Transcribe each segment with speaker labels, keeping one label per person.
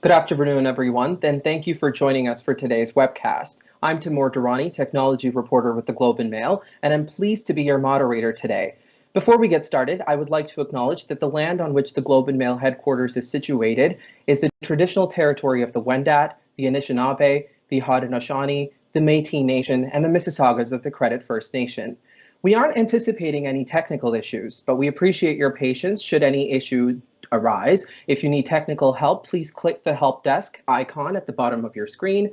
Speaker 1: Good afternoon, everyone, and thank you for joining us for today's webcast. I'm Timur Durrani, technology reporter with the Globe and Mail, and I'm pleased to be your moderator today. Before we get started, I would like to acknowledge that the land on which the Globe and Mail headquarters is situated is the traditional territory of the Wendat, the Anishinaabe, the Haudenosaunee, the Métis Nation, and the Mississaugas of the Credit First Nation. We aren't anticipating any technical issues, but we appreciate your patience should any issue arise. If you need technical help, please click the help desk icon at the bottom of your screen.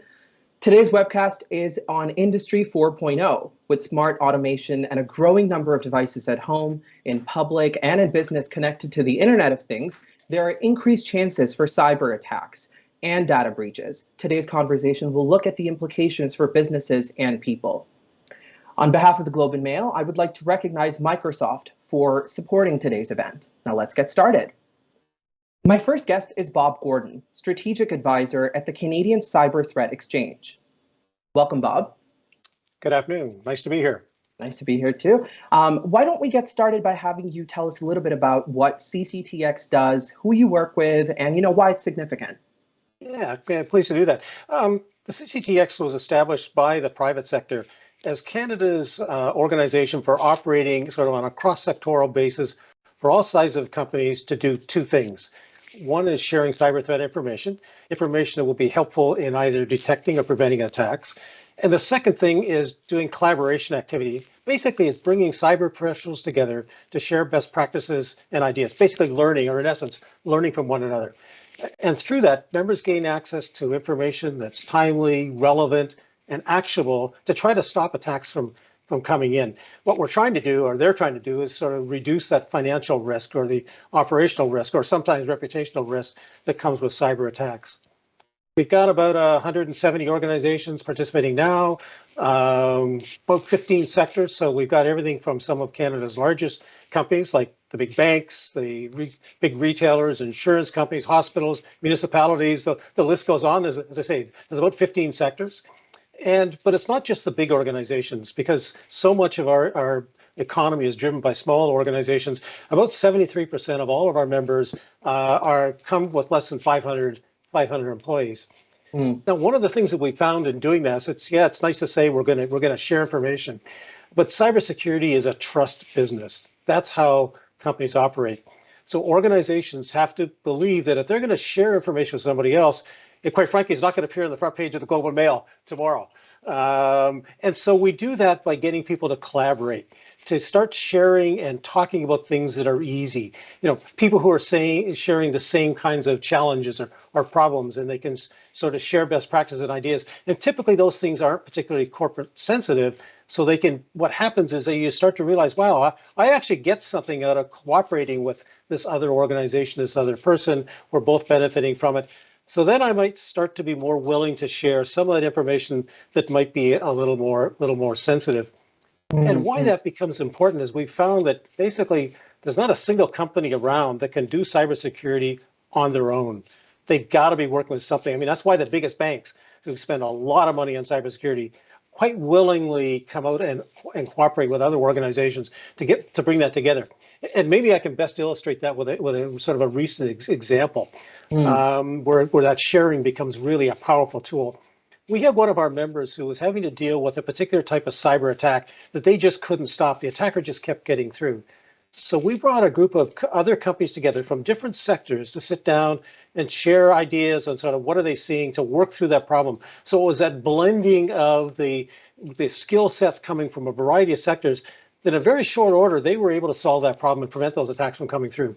Speaker 1: Today's webcast is on Industry 4.0. With smart automation and a growing number of devices at home, in public, and in business connected to the Internet of Things, there are increased chances for cyber attacks and data breaches. Today's conversation will look at the implications for businesses and people. On behalf of the Globe and Mail, I would like to recognize Microsoft for supporting today's event. Now let's get started. My first guest is Bob Gordon, Strategic Advisor at the Canadian Cyber Threat Exchange. Welcome, Bob.
Speaker 2: Good afternoon. Nice to be here.
Speaker 1: Nice to be here too. Why don't we get started by having you tell us a little bit about what CCTX does, who you work with, and why it's significant.
Speaker 2: Yeah, pleased to do that. The CCTX was established by the private sector as Canada's organization for operating sort of on a cross-sectoral basis for all sizes of companies to do two things. One is sharing cyber threat information that will be helpful in either detecting or preventing attacks. And the second thing is doing collaboration activity. Basically, it's bringing cyber professionals together to share best practices and ideas, basically learning, or in essence, learning from one another. And through that, members gain access to information that's timely, relevant, and actionable to try to stop attacks from coming in. What we're trying to do, or they're trying to do, is sort of reduce that financial risk or the operational risk or sometimes reputational risk that comes with cyber attacks. We've got about 170 organizations participating now, about 15 sectors. So we've got everything from some of Canada's largest companies like the big banks, the big retailers, insurance companies, hospitals, municipalities, the list goes on. As I say, there's about 15 sectors. But it's not just the big organizations, because so much of our economy is driven by small organizations. About 73% of all of our members come with less than 500 employees. Now, one of the things that we found in doing this, it's nice to say we're going to share information, but cybersecurity is a trust business. That's how companies operate. So organizations have to believe that if they're going to share information with somebody else, it, quite frankly, is not going to appear on the front page of the Globe and Mail tomorrow. And so we do that by getting people to collaborate, to start sharing and talking about things that are easy. People who are sharing the same kinds of challenges or problems, and they can sort of share best practices and ideas. And typically those things aren't particularly corporate sensitive. So what happens is that you start to realize, wow, I actually get something out of cooperating with this other organization, this other person. We're both benefiting from it. So then I might start to be more willing to share some of that information that might be a little more sensitive. And why that becomes important is we've found that basically there's not a single company around that can do cybersecurity on their own. They've got to be working with something. I mean, that's why the biggest banks who spend a lot of money on cybersecurity quite willingly come out and cooperate with other organizations to bring that together. And maybe I can best illustrate that with a sort of a recent example. Where that sharing becomes really a powerful tool. We have one of our members who was having to deal with a particular type of cyber attack that they just couldn't stop. The attacker just kept getting through. So we brought a group of other companies together from different sectors to sit down and share ideas on sort of what are they seeing to work through that problem. So it was that blending of the skill sets coming from a variety of sectors that in a very short order, they were able to solve that problem and prevent those attacks from coming through.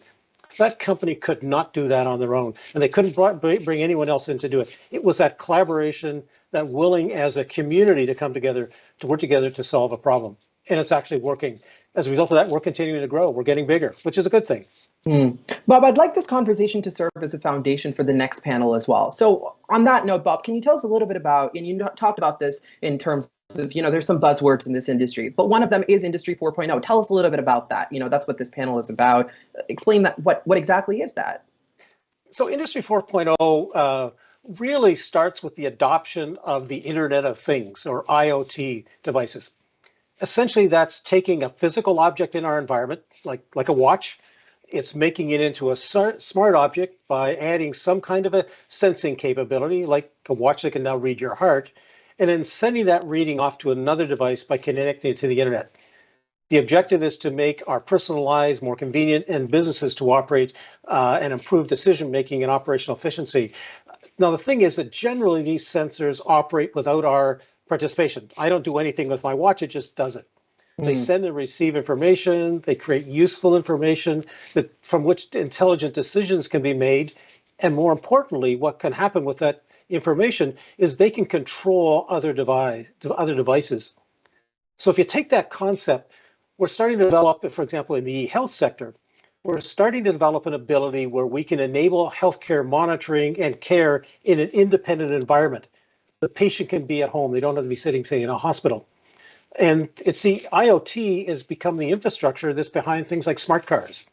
Speaker 2: That company could not do that on their own, and they couldn't bring anyone else in to do it. It was that collaboration, that willing as a community to come together, to work together to solve a problem. And it's actually working. As a result of that, we're continuing to grow. We're getting bigger, which is a good thing.
Speaker 1: Bob, I'd like this conversation to serve as a foundation for the next panel as well. So on that note, Bob, can you tell us a little bit about, and you talked about this in terms of, there's some buzzwords in this industry, but one of them is Industry 4.0. Tell us a little bit about that. That's what this panel is about. Explain that. What exactly is that?
Speaker 2: So Industry 4.0 really starts with the adoption of the Internet of Things, or IoT devices. Essentially, that's taking a physical object in our environment, like a watch, It's making it into a smart object by adding some kind of a sensing capability, like a watch that can now read your heart, and then sending that reading off to another device by connecting it to the internet. The objective is to make our personal lives more convenient and businesses to operate and improve decision-making and operational efficiency. Now, the thing is that generally these sensors operate without our participation. I don't do anything with my watch, it just does it. They send and receive information, they create useful information from which intelligent decisions can be made. And more importantly, what can happen with that information is they can control other devices. So if you take that concept, we're starting to develop, for example, in the health sector, we're starting to develop an ability where we can enable healthcare monitoring and care in an independent environment. The patient can be at home. They don't have to be sitting, say, in a hospital. And it's the IoT has become the infrastructure that's behind things like smart cars,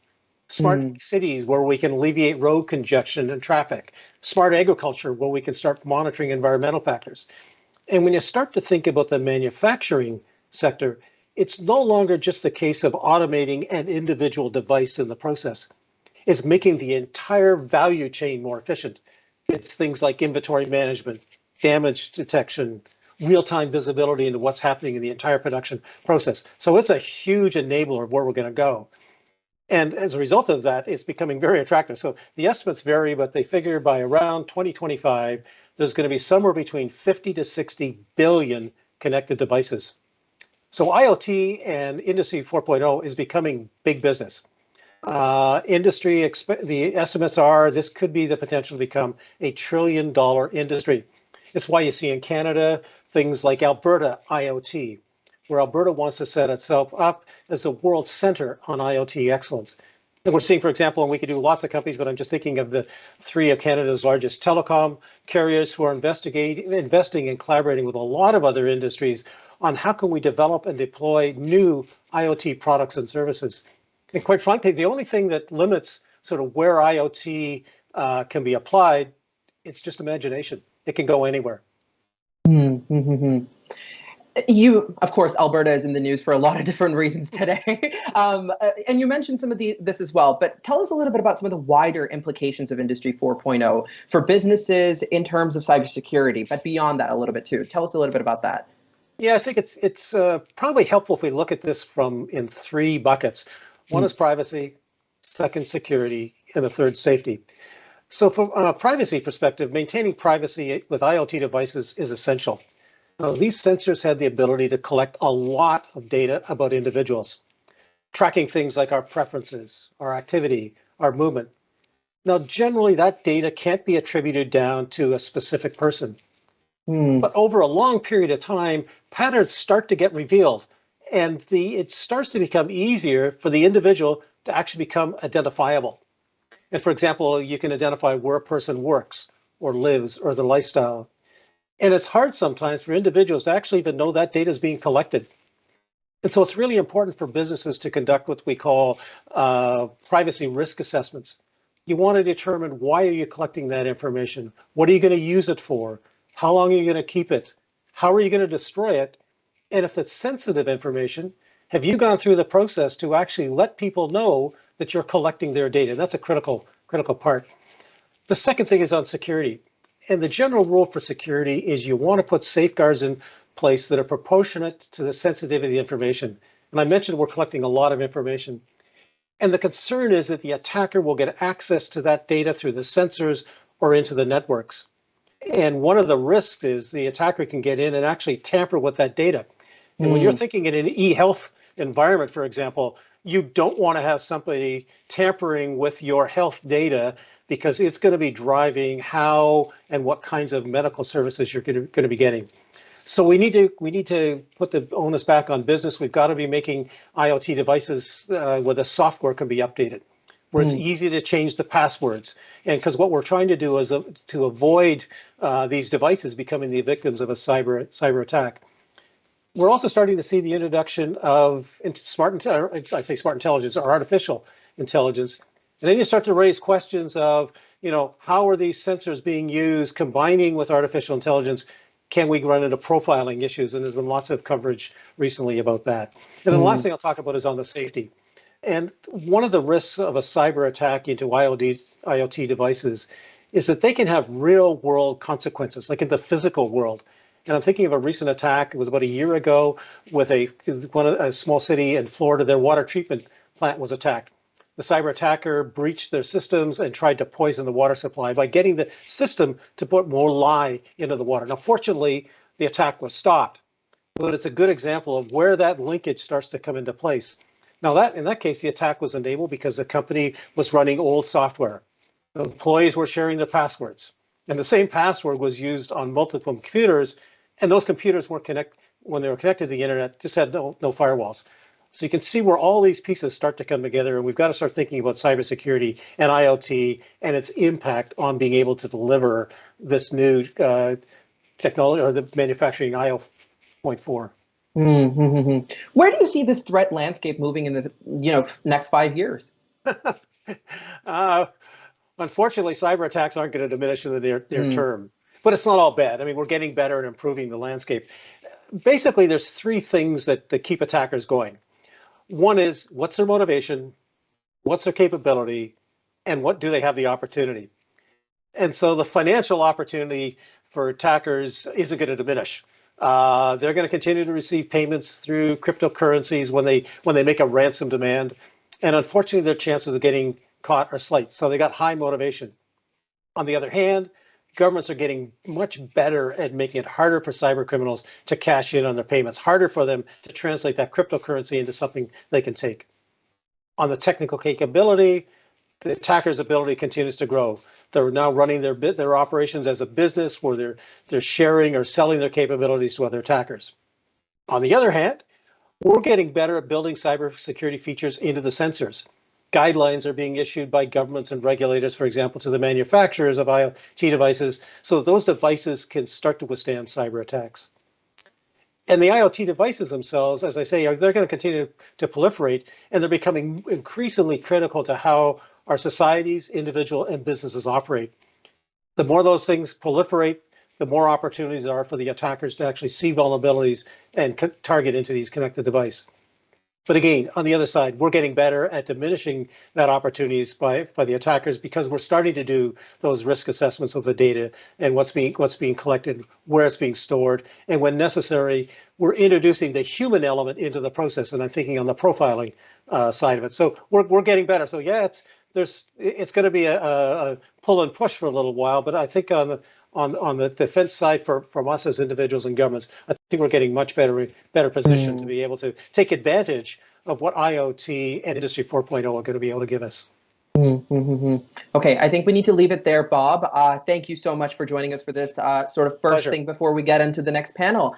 Speaker 2: smart cities where we can alleviate road congestion and traffic, smart agriculture where we can start monitoring environmental factors. And when you start to think about the manufacturing sector, it's no longer just a case of automating an individual device in the process. It's making the entire value chain more efficient. It's things like inventory management, damage detection, real-time visibility into what's happening in the entire production process. So it's a huge enabler of where we're going to go. And as a result of that, it's becoming very attractive. So the estimates vary, but they figure by around 2025, there's going to be somewhere between 50 to 60 billion connected devices. So IoT and Industry 4.0 is becoming big business. The estimates are this could be the potential to become a $1 trillion industry. It's why you see in Canada things like Alberta IoT, where Alberta wants to set itself up as a world center on IoT excellence. And we're seeing, for example, and we could do lots of companies, but I'm just thinking of the 3 of Canada's largest telecom carriers who are investing and collaborating with a lot of other industries on how can we develop and deploy new IoT products and services. And quite frankly, the only thing that limits sort of where IoT can be applied, it's just imagination. It can go anywhere.
Speaker 1: Mm-hmm. You, of course, Alberta is in the news for a lot of different reasons today. And you mentioned some of this as well, but tell us a little bit about some of the wider implications of Industry 4.0 for businesses in terms of cybersecurity, but beyond that a little bit too. Tell us a little bit about that.
Speaker 2: Yeah, I think it's probably helpful if we look at this in 3 buckets. One is privacy, second security, and the third safety. So from a privacy perspective, maintaining privacy with IoT devices is essential. Now, these sensors have the ability to collect a lot of data about individuals, tracking things like our preferences, our activity, our movement. Now, generally, that data can't be attributed down to a specific person. But over a long period of time, patterns start to get revealed, and it starts to become easier for the individual to actually become identifiable. And for example, you can identify where a person works or lives or their lifestyle. And it's hard sometimes for individuals to actually even know that data is being collected. And so it's really important for businesses to conduct what we call privacy risk assessments. You want to determine why are you collecting that information? What are you going to use it for? How long are you going to keep it? How are you going to destroy it? And if it's sensitive information, have you gone through the process to actually let people know that you're collecting their data? That's a critical part. The second thing is on security. And the general rule for security is you want to put safeguards in place that are proportionate to the sensitivity of the information. And I mentioned we're collecting a lot of information. And the concern is that the attacker will get access to that data through the sensors or into the networks. And one of the risks is the attacker can get in and actually tamper with that data. And when you're thinking in an e-health environment, for example, you don't want to have somebody tampering with your health data because it's going to be driving how and what kinds of medical services you're going to be getting. So we need to put the onus back on business. We've got to be making IoT devices where the software can be updated, where it's easy to change the passwords. And because what we're trying to do is to avoid these devices becoming the victims of a cyber attack. We're also starting to see the introduction of smart intelligence or artificial intelligence. And then you start to raise questions of, how are these sensors being used, combining with artificial intelligence? Can we run into profiling issues? And there's been lots of coverage recently about that. And then the last thing I'll talk about is on the safety. And one of the risks of a cyber attack into IoT devices is that they can have real world consequences, like in the physical world. And I'm thinking of a recent attack. It was about a year ago with a small city in Florida. Their water treatment plant was attacked. The cyber attacker breached their systems and tried to poison the water supply by getting the system to put more lye into the water. Now, fortunately, the attack was stopped, but it's a good example of where that linkage starts to come into place. Now, in that case, the attack was enabled because the company was running old software. The employees were sharing their passwords, and the same password was used on multiple computers, and those computers weren't when they were connected to the internet, just had no firewalls. So you can see where all these pieces start to come together, and we've got to start thinking about cybersecurity and IoT and its impact on being able to deliver this new technology or the manufacturing IO.4.
Speaker 1: Mm-hmm. Where do you see this threat landscape moving in the next 5 years?
Speaker 2: Unfortunately, cyber attacks aren't going to diminish in the near term, but it's not all bad. I mean, we're getting better at improving the landscape. Basically, there's three things that keep attackers going. One is, what's their motivation, what's their capability, and what do they have the opportunity? And so the financial opportunity for attackers isn't going to diminish. They're going to continue to receive payments through cryptocurrencies when they make a ransom demand. And unfortunately, their chances of getting caught are slight. So they got high motivation. On the other hand, governments are getting much better at making it harder for cyber criminals to cash in on their payments, harder for them to translate that cryptocurrency into something they can take. On the technical capability, the attacker's ability continues to grow. They're now running their operations as a business where they're sharing or selling their capabilities to other attackers. On the other hand, we're getting better at building cybersecurity features into the sensors. Guidelines are being issued by governments and regulators, for example, to the manufacturers of IoT devices, so that those devices can start to withstand cyber attacks. And the IoT devices themselves, as I say, they're going to continue to proliferate, and they're becoming increasingly critical to how our societies, individual and businesses operate. The more those things proliferate, the more opportunities there are for the attackers to actually see vulnerabilities and target into these connected devices. But again, on the other side, we're getting better at diminishing that opportunities by the attackers because we're starting to do those risk assessments of the data and what's being collected, where it's being stored, and when necessary, we're introducing the human element into the process. And I'm thinking on the profiling side of it. So we're getting better. So yeah, it's going to be a pull and push for a little while, but I think on the defense side from us as individuals and governments, I think we're getting much better positioned to be able to take advantage of what IoT and Industry 4.0 are going to be able to give us.
Speaker 1: Mm-hmm. Okay, I think we need to leave it there, Bob. Thank you so much for joining us for this sort of first thing before we get into the next panel.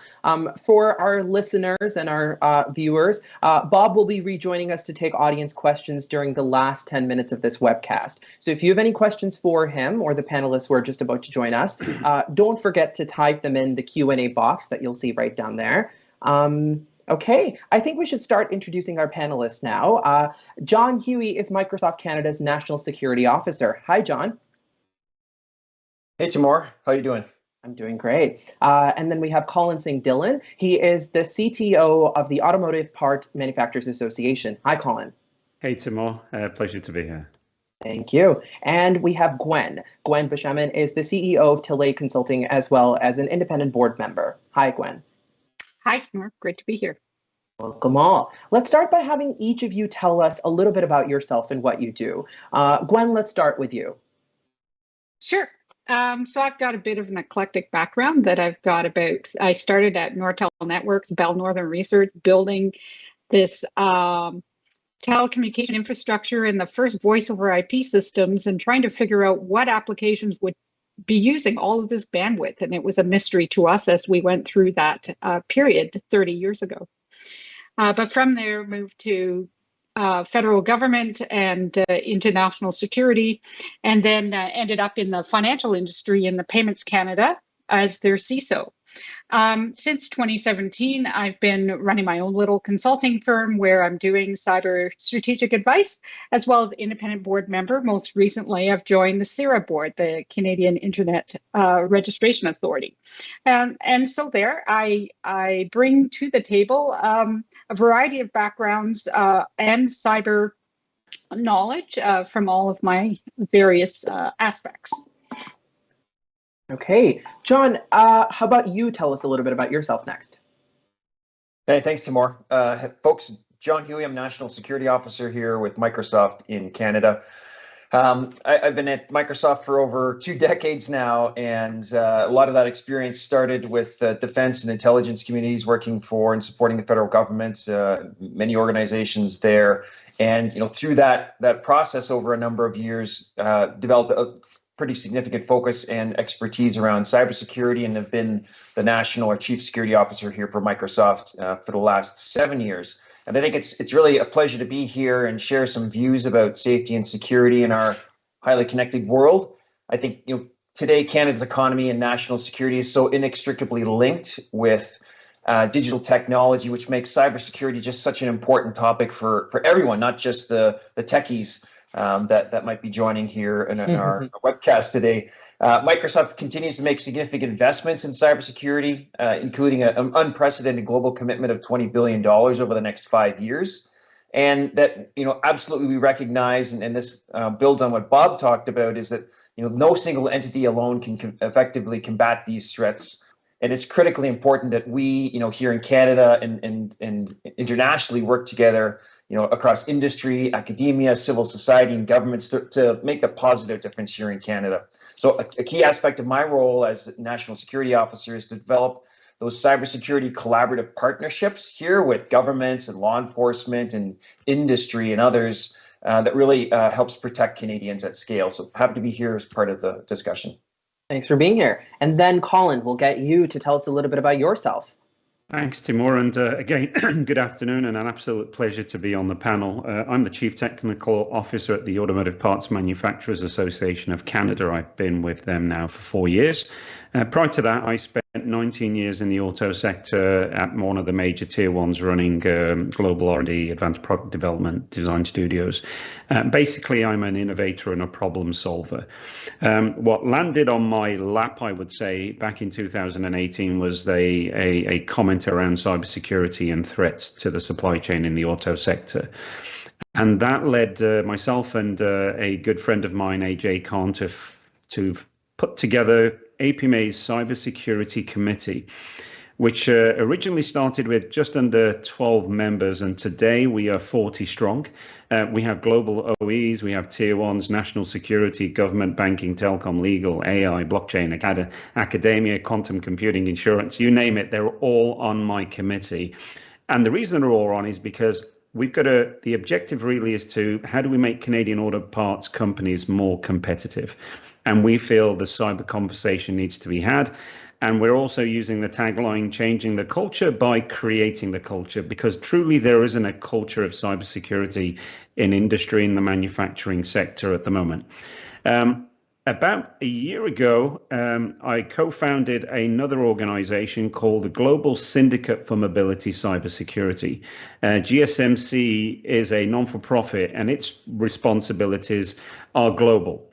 Speaker 1: For our listeners and our viewers, Bob will be rejoining us to take audience questions during the last 10 minutes of this webcast. So if you have any questions for him or the panelists who are just about to join us, don't forget to type them in the Q&A box that you'll see right down there. Okay, I think we should start introducing our panelists now. John Huey is Microsoft Canada's National Security Officer. Hi, John.
Speaker 3: Hey, Timur. How are you doing?
Speaker 1: I'm doing great. And then we have Colin Singh Dillon. He is the CTO of the Automotive Parts Manufacturers Association. Hi, Colin.
Speaker 4: Hey, Timur. Pleasure to be here.
Speaker 1: Thank you. And we have Gwen. Gwen Bishaman is the CEO of Tilley Consulting as well as an independent board member. Hi, Gwen.
Speaker 5: Hi, Timur. Great to be here.
Speaker 1: Welcome all. Let's start by having each of you tell us a little bit about yourself and what you do. Gwen, let's start with you.
Speaker 5: Sure. So I've got a bit of an eclectic background that I started at Nortel Networks, Bell Northern Research, building this telecommunication infrastructure and the first voice over IP systems and trying to figure out what applications would be using all of this bandwidth. And it was a mystery to us as we went through that period 30 years ago. But from there, moved to federal government and international security, and then ended up in the financial industry in the Payments Canada as their CISO. Since 2017, I've been running my own little consulting firm where I'm doing cyber strategic advice, as well as independent board member. Most recently, I've joined the CIRA board, the Canadian Internet Registration Authority. And so there, I bring to the table a variety of backgrounds and cyber knowledge from all of my various aspects.
Speaker 1: Okay, John, how about you tell us a little bit about yourself next?
Speaker 3: Hey, thanks, Timur. Folks, John Huey, I'm National Security Officer here with Microsoft in Canada. I've been at Microsoft for over 2 decades now, and a lot of that experience started with defense and intelligence communities working for and supporting the federal government, many organizations there. And through that process over a number of years, developed a pretty significant focus and expertise around cybersecurity, and have been the national or chief security officer here for Microsoft for the last 7 years. And I think it's really a pleasure to be here and share some views about safety and security in our highly connected world. I think today Canada's economy and national security is so inextricably linked with digital technology, which makes cybersecurity just such an important topic for everyone, not just the techies that might be joining here in our webcast today. Microsoft continues to make significant investments in cybersecurity, including an unprecedented global commitment of $20 billion over the next 5 years. And that, absolutely we recognize, and this builds on what Bob talked about, is that, no single entity alone can effectively combat these threats. And it's critically important that we, here in Canada and internationally work together, across industry, academia, civil society, and governments to make a positive difference here in Canada. So a key aspect of my role as National Security Officer is to develop those cybersecurity collaborative partnerships here with governments and law enforcement and industry and others that really helps protect Canadians at scale. So happy to be here as part of the discussion.
Speaker 1: Thanks for being here. And then Colin, we'll get you to tell us a little bit about yourself.
Speaker 4: Thanks, Timur. And again, good afternoon, and an absolute pleasure to be on the panel. I'm the Chief Technical Officer at the Automotive Parts Manufacturers Association of Canada. I've been with them now for 4 years. Prior to that, I spent 19 years in the auto sector at one of the major tier ones running global R&D, advanced product development, design studios. Basically, I'm an innovator and a problem solver. What landed on my lap, I would say, back in 2018 was a comment around cybersecurity and threats to the supply chain in the auto sector. And that led myself and a good friend of mine, AJ Khan, to put together APMA's Cybersecurity Committee, which originally started with just under 12 members, and today we are 40 strong. We have global OEs, we have tier ones, national security, government, banking, telecom, legal, AI, blockchain, academia, quantum computing, insurance, you name it, they're all on my committee. And the reason they're all on is because we've got the objective really is to, how do we make Canadian auto parts companies more competitive? And we feel the cyber conversation needs to be had. And we're also using the tagline, changing the culture by creating the culture, because truly there isn't a culture of cybersecurity in industry, in the manufacturing sector at the moment. About a year ago, I co-founded another organization called the Global Syndicate for Mobility Cybersecurity. GSMC is a non-for-profit and its responsibilities are global.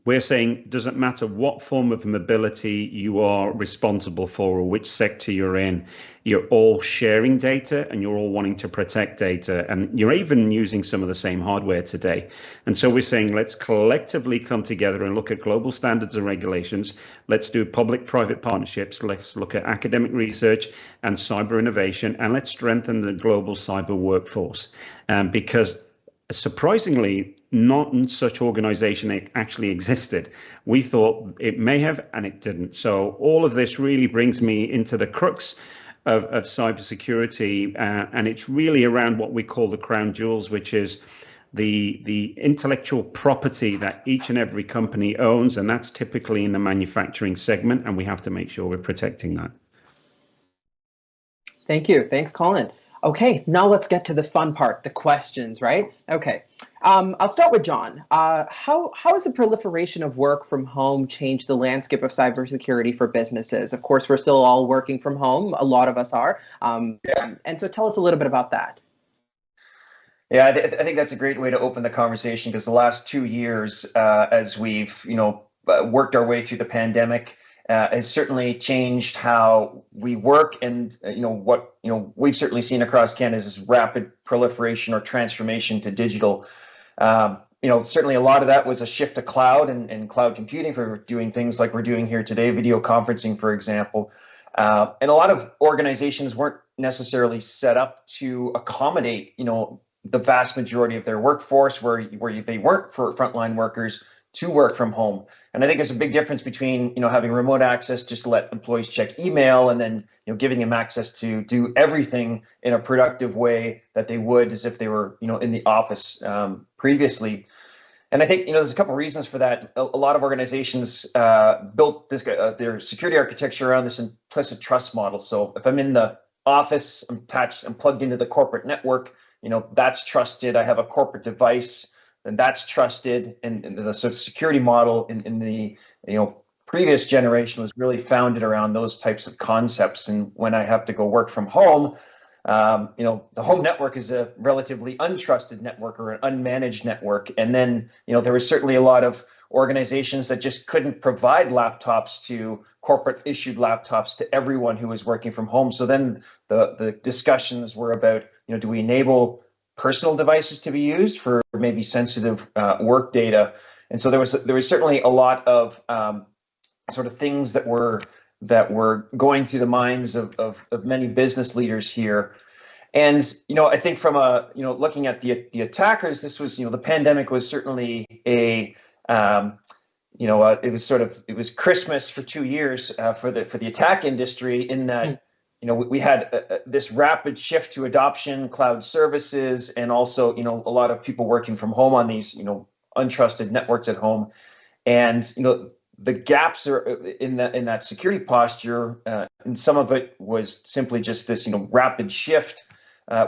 Speaker 4: We're saying, doesn't matter what form of mobility you are responsible for or which sector you're in, you're all sharing data and you're all wanting to protect data, and you're even using some of the same hardware today. And so we're saying, let's collectively come together and look at global standards and regulations. Let's do public-private partnerships. Let's look at academic research and cyber innovation, and let's strengthen the global cyber workforce. Because surprisingly, not such organization actually existed. We thought it may have, and it didn't. So all of this really brings me into the crux of cybersecurity, and it's really around what we call the crown jewels, which is the intellectual property that each and every company owns, and that's typically in the manufacturing segment, and we have to make sure we're protecting that.
Speaker 1: Thank you. Thanks, Colin. Okay, now let's get to the fun part, the questions, right? Okay, I'll start with John. How has the proliferation of work from home changed the landscape of cybersecurity for businesses? Of course, we're still all working from home. A lot of us are. And so tell us a little bit about that.
Speaker 3: Yeah, I think that's a great way to open the conversation, because the last 2 years, as we've worked our way through the pandemic, has certainly changed how we work, and what we've certainly seen across Canada is this rapid proliferation or transformation to digital. Certainly a lot of that was a shift to cloud and cloud computing for doing things like we're doing here today, video conferencing, for example. And a lot of organizations weren't necessarily set up to accommodate the vast majority of their workforce, where they weren't for frontline workers to work from home. And I think there's a big difference between having remote access just to let employees check email, and then giving them access to do everything in a productive way that they would as if they were in the office previously. And I think there's a couple of reasons for that. A lot of organizations built their security architecture around this implicit trust model. So if I'm in the office, I'm plugged into the corporate network, that's trusted. I have a corporate device, and that's trusted. And the sort of security model in the previous generation was really founded around those types of concepts. And when I have to go work from home, the home network is a relatively untrusted network or an unmanaged network. And then there was certainly a lot of organizations that just couldn't provide laptops to corporate issued laptops to everyone who was working from home. So then the discussions were about, do we enable personal devices to be used for maybe sensitive work data? And so there was certainly a lot of sort of things that were going through the minds of many business leaders here. And I think from looking at the attackers, this was the pandemic was certainly a it was Christmas for 2 years for the attack industry, in that we had this rapid shift to adoption, cloud services, and also a lot of people working from home on these untrusted networks at home. And the gaps are in that security posture, and some of it was simply just this rapid shift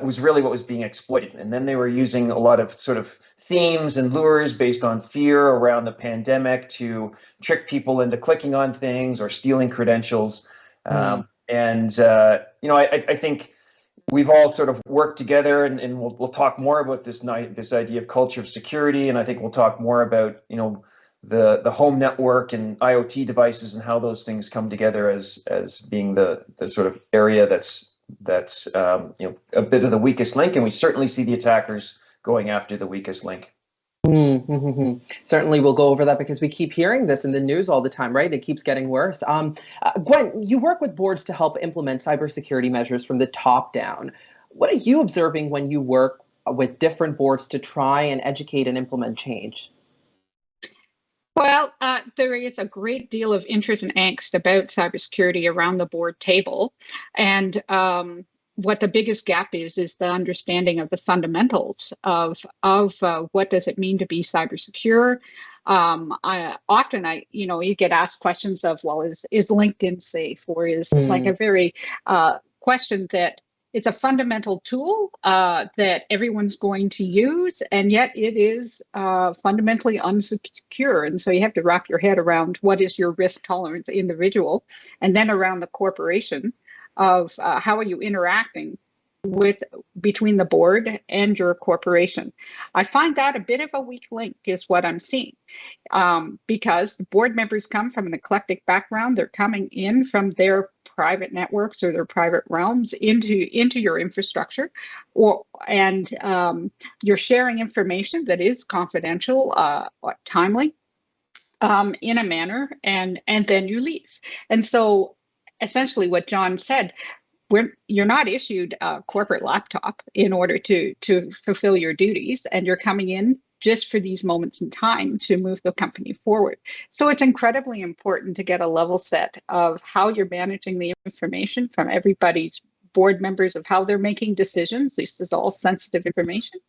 Speaker 3: was really what was being exploited. And then they were using a lot of sort of themes and lures based on fear around the pandemic to trick people into clicking on things or stealing credentials. I think we've all sort of worked together, and we'll talk more about this idea of culture of security. And I think we'll talk more about the home network and IoT devices and how those things come together as being the sort of area that's a bit of the weakest link. And we certainly see the attackers going after the weakest link.
Speaker 1: Certainly we'll go over that, because we keep hearing this in the news all the time, right? It keeps getting worse. Gwen, you work with boards to help implement cybersecurity measures from the top down. What are you observing when you work with different boards to try and educate and implement change?
Speaker 5: Well, there is a great deal of interest and angst about cybersecurity around the board table. And what the biggest gap is the understanding of the fundamentals of what does it mean to be cyber secure. You get asked questions of, well, is LinkedIn safe, or is like a very question that it's a fundamental tool that everyone's going to use, and yet it is fundamentally unsecure. And so you have to wrap your head around what is your risk tolerance individual, and then around the corporation of how are you interacting between the board and your corporation. I find that a bit of a weak link is what I'm seeing, because the board members come from an eclectic background. They're coming in from their private networks or their private realms into your infrastructure, and you're sharing information that is confidential, timely, in a manner, and then you leave. And so essentially what John said, you're not issued a corporate laptop in order to fulfill your duties, and you're coming in just for these moments in time to move the company forward. So it's incredibly important to get a level set of how you're managing the information from everybody's board members, of how they're making decisions. This is all sensitive information.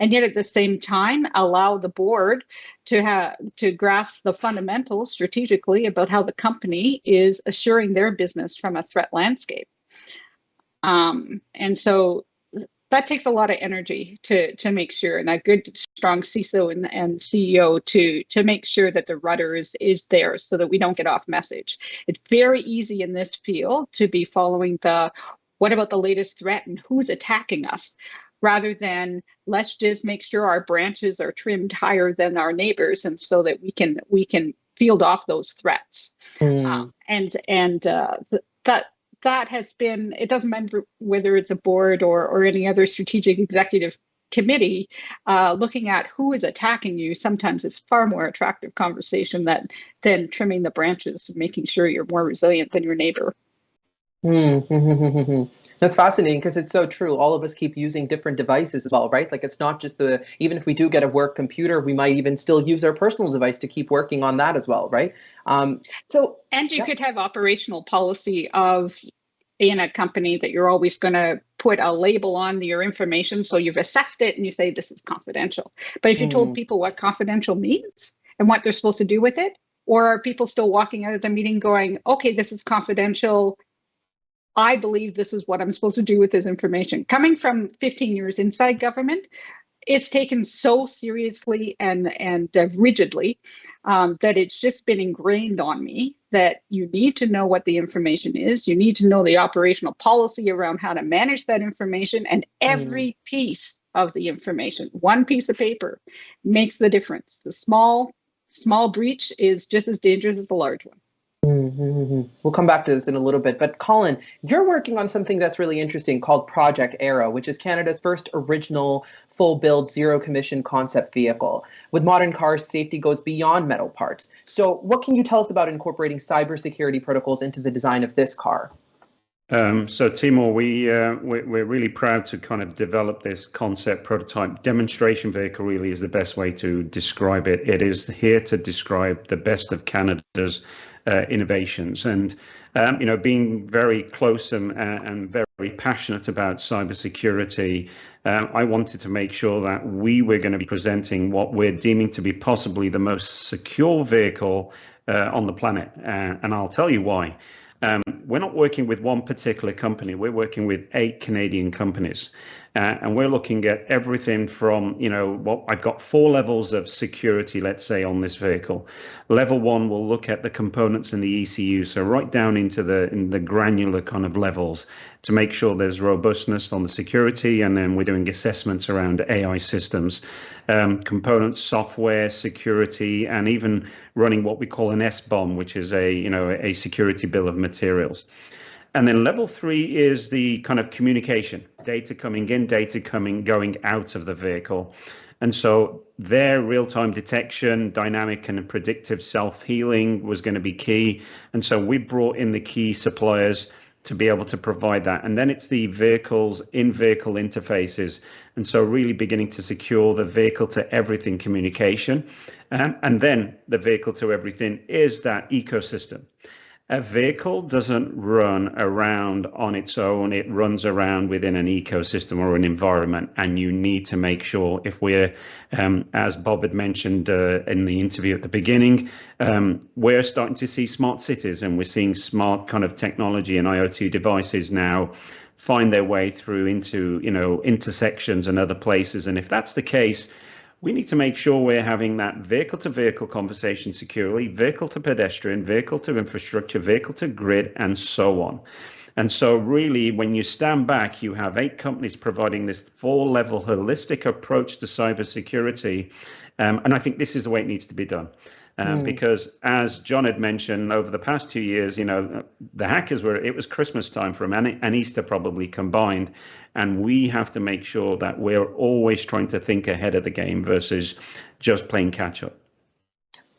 Speaker 5: And yet at the same time, allow the board to grasp the fundamentals strategically about how the company is assuring their business from a threat landscape. And so that takes a lot of energy to make sure, and a good strong CISO and CEO to make sure that the rudder is there so that we don't get off message. It's very easy in this field to be following the what about the latest threat and who's attacking us, rather than let's just make sure our branches are trimmed higher than our neighbors, and so that we can field off those threats. That has been, it doesn't matter whether it's a board or any other strategic executive committee, looking at who is attacking you. Sometimes it's far more attractive conversation than trimming the branches, making sure you're more resilient than your neighbor.
Speaker 1: That's fascinating because it's so true. All of us keep using different devices as well, right? Like it's not just even if we do get a work computer, we might even still use our personal device to keep working on that as well, right?
Speaker 5: And you could have operational policy of in a company that you're always going to put a label on your information. So you've assessed it and you say this is confidential. But if you told people what confidential means and what they're supposed to do with it, or are people still walking out of the meeting going, okay, this is confidential, I believe this is what I'm supposed to do with this information. Coming from 15 years inside government, it's taken so seriously and rigidly that it's just been ingrained on me that you need to know what the information is. You need to know the operational policy around how to manage that information, and every piece of the information, one piece of paper, makes the difference. The small breach is just as dangerous as the large one.
Speaker 1: We'll come back to this in a little bit, but Colin, you're working on something that's really interesting called Project Arrow, which is Canada's first original full build zero commission concept vehicle. With modern cars, safety goes beyond metal parts. So what can you tell us about incorporating cybersecurity protocols into the design of this car?
Speaker 4: So Timur, we're really proud to kind of develop this concept prototype demonstration vehicle. Really is the best way to describe it. It is here to describe the best of Canada's innovations, and being very close and very passionate about cybersecurity, I wanted to make sure that we were going to be presenting what we're deeming to be possibly the most secure vehicle on the planet, and I'll tell you why. We're not working with one particular company. We're working with 8 Canadian companies. And we're looking at everything from, I've got 4 levels of security, let's say, on this vehicle. Level 1 will look at the components in the ECU, so right down into the granular kind of levels to make sure there's robustness on the security. And then we're doing assessments around AI systems, components, software, security, and even running what we call an SBOM, which is a security bill of materials. And then level 3 is the kind of communication, data coming in, data going out of the vehicle. And so their real-time detection, dynamic and predictive self-healing was going to be key. And so we brought in the key suppliers to be able to provide that. And then it's the vehicles in-vehicle interfaces. And so really beginning to secure the vehicle to everything communication. And then the vehicle to everything is that ecosystem. A vehicle doesn't run around on its own. It runs around within an ecosystem or an environment. And you need to make sure, if we're, as Bob had mentioned in the interview at the beginning, we're starting to see smart cities, and we're seeing smart kind of technology and IoT devices now find their way through into, intersections and other places. And if that's the case, we need to make sure we're having that vehicle-to-vehicle conversation securely, vehicle to pedestrian, vehicle to infrastructure, vehicle to grid, and so on. And so really, when you stand back, you have 8 companies providing this 4-level holistic approach to cybersecurity. And I think this is the way it needs to be done. Because as John had mentioned, over the past 2 years, the hackers it was Christmas time for them and Easter probably combined. And we have to make sure that we're always trying to think ahead of the game versus just playing catch up.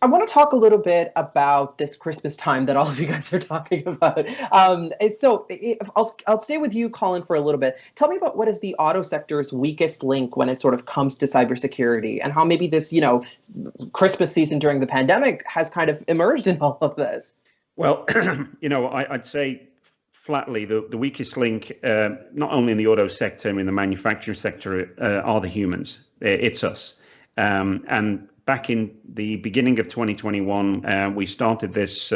Speaker 1: I want to talk a little bit about this Christmas time that all of you guys are talking about. I'll stay with you, Colin, for a little bit. Tell me about what is the auto sector's weakest link when it sort of comes to cybersecurity, and how maybe this, Christmas season during the pandemic has kind of emerged in all of this.
Speaker 4: Well, I'd say flatly the weakest link, not only in the auto sector, in the manufacturing sector, are the humans. It's us. And back in the beginning of 2021, we started this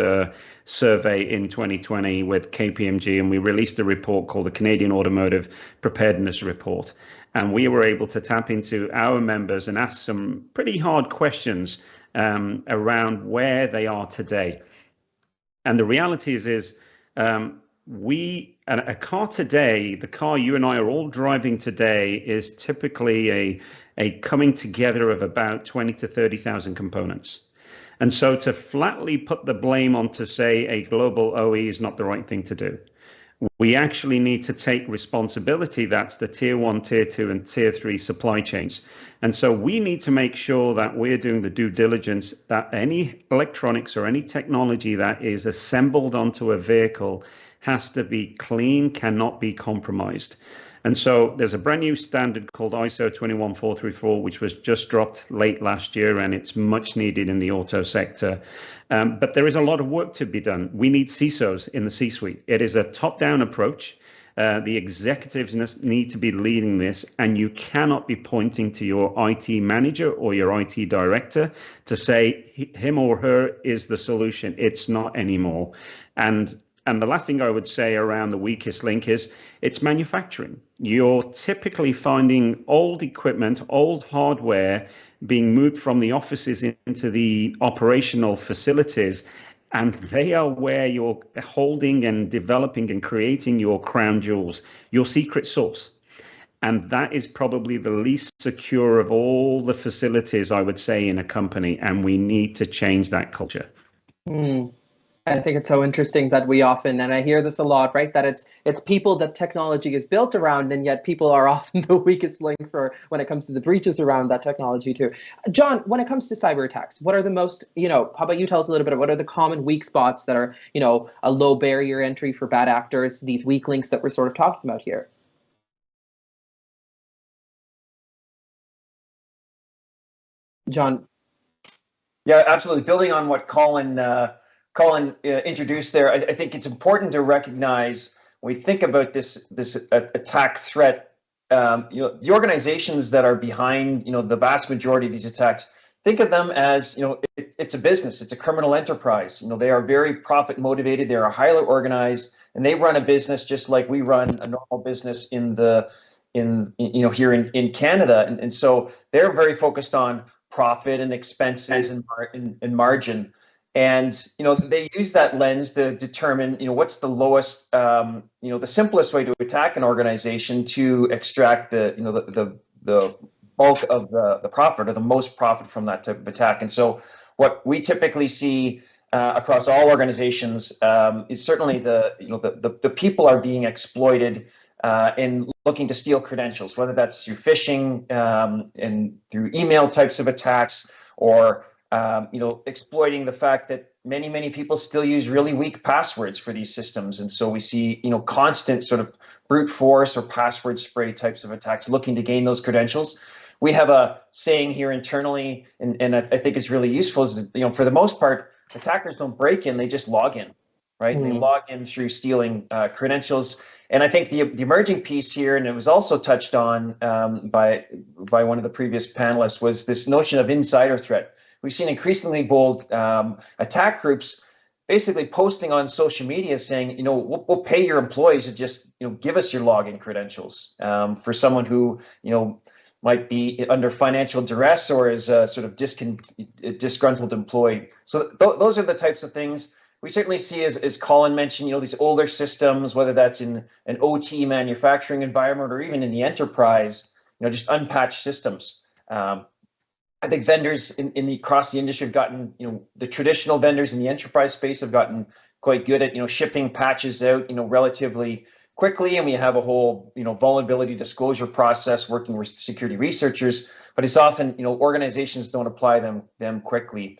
Speaker 4: survey in 2020 with KPMG, and we released a report called the Canadian Automotive Preparedness Report. And we were able to tap into our members and ask some pretty hard questions around where they are today. And the reality is a car today, the car you and I are all driving today, is typically a coming together of about 20 to 30,000 components. And so to flatly put the blame onto, say, a global OE is not the right thing to do. We actually need to take responsibility. That's the tier 1, tier 2, and tier 3 supply chains. And so we need to make sure that we're doing the due diligence that any electronics or any technology that is assembled onto a vehicle has to be clean, cannot be compromised. And so there's a brand new standard called ISO 21434, which was just dropped late last year, and it's much needed in the auto sector. But there is a lot of work to be done. We need CISOs in the C-suite. It is a top-down approach. The executives need to be leading this, and you cannot be pointing to your IT manager or your IT director to say him or her is the solution. It's not anymore. And the last thing I would say around the weakest link is it's manufacturing. You're typically finding old equipment, old hardware being moved from the offices into the operational facilities, and they are where you're holding and developing and creating your crown jewels, your secret sauce. And that is probably the least secure of all the facilities, I would say, in a company, and we need to change that culture.
Speaker 1: I think it's so interesting that we often, and I hear this a lot, right, that it's people that technology is built around, and yet people are often the weakest link for when it comes to the breaches around that technology too. John, when it comes to cyber attacks, what are the most, how about you tell us a little bit of what are the common weak spots that are, a low barrier entry for bad actors, these weak links that we're sort of talking about here? John?
Speaker 3: Yeah, absolutely. Building on what Colin introduced there, I think it's important to recognize when we think about this attack threat, the organizations that are behind, the vast majority of these attacks, think of them as, it's a business, it's a criminal enterprise. They are very profit motivated, they are highly organized, and they run a business just like we run a normal business here in Canada. And so they're very focused on profit and expenses and margin. And, they use that lens to determine, what's the lowest, the simplest way to attack an organization to extract the bulk of the profit or the most profit from that type of attack. And so what we typically see across all organizations is certainly the people are being exploited in looking to steal credentials, whether that's through phishing and through email types of attacks, or exploiting the fact that many people still use really weak passwords for these systems. And so we see, constant sort of brute force or password spray types of attacks looking to gain those credentials. We have a saying here internally, and I think it's really useful, is that, for the most part, attackers don't break in, they just log in, right? Mm-hmm. They log in through stealing credentials. And I think the emerging piece here, and it was also touched on by one of the previous panelists, was this notion of insider threat. We've seen increasingly bold attack groups basically posting on social media saying, we'll pay your employees to just, give us your login credentials for someone who, might be under financial duress or is a sort of disgruntled employee. So those are the types of things we certainly see, as Colin mentioned, these older systems, whether that's in an OT manufacturing environment or even in the enterprise, just unpatched systems. I think vendors across the industry have gotten, the traditional vendors in the enterprise space have gotten quite good at, shipping patches out, relatively quickly. And we have a whole, vulnerability disclosure process working with security researchers, but it's often, organizations don't apply them quickly.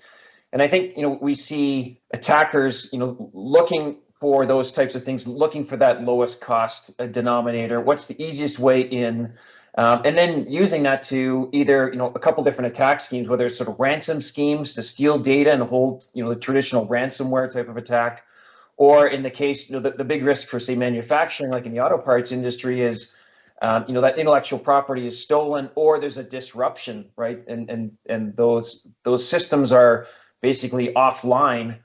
Speaker 3: And I think, we see attackers, looking for those types of things, looking for that lowest cost denominator. What's the easiest way in? And then using that to either, a couple different attack schemes, whether it's sort of ransom schemes to steal data and hold, the traditional ransomware type of attack, or in the case, the big risk for, say, manufacturing, like in the auto parts industry, is that intellectual property is stolen or there's a disruption, right? And those systems are basically offline,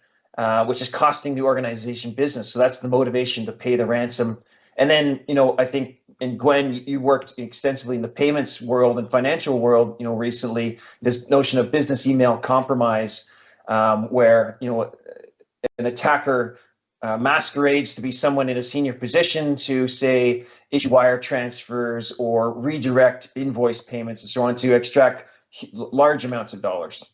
Speaker 3: which is costing the organization business. So that's the motivation to pay the ransom. And then, I think, and Gwen, you worked extensively in the payments world and financial world, recently, this notion of business email compromise, where, an attacker masquerades to be someone in a senior position to, say, issue wire transfers or redirect invoice payments and so on to extract large amounts of dollars.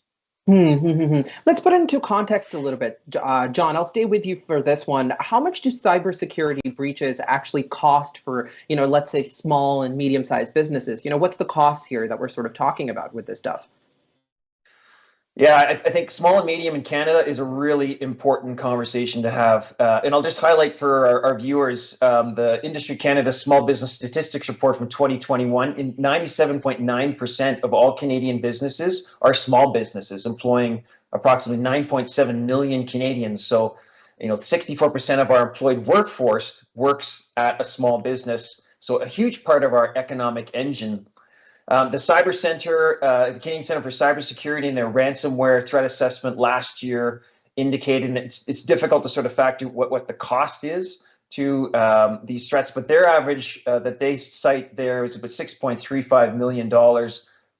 Speaker 1: Let's put it into context a little bit. John, I'll stay with you for this one. How much do cybersecurity breaches actually cost for, let's say small and medium-sized businesses? What's the cost here that we're sort of talking about with this stuff?
Speaker 3: Yeah, I think small and medium in Canada is a really important conversation to have. And I'll just highlight for our viewers the Industry Canada Small Business Statistics Report from 2021. 97.9% of all Canadian businesses are small businesses, employing approximately 9.7 million Canadians. So, 64% of our employed workforce works at a small business. So a huge part of our economic engine. The Cyber Center, the Canadian Centre for Cybersecurity, in their ransomware threat assessment last year indicated that it's difficult to sort of factor what the cost is to these threats, but their average that they cite there is about $6.35 million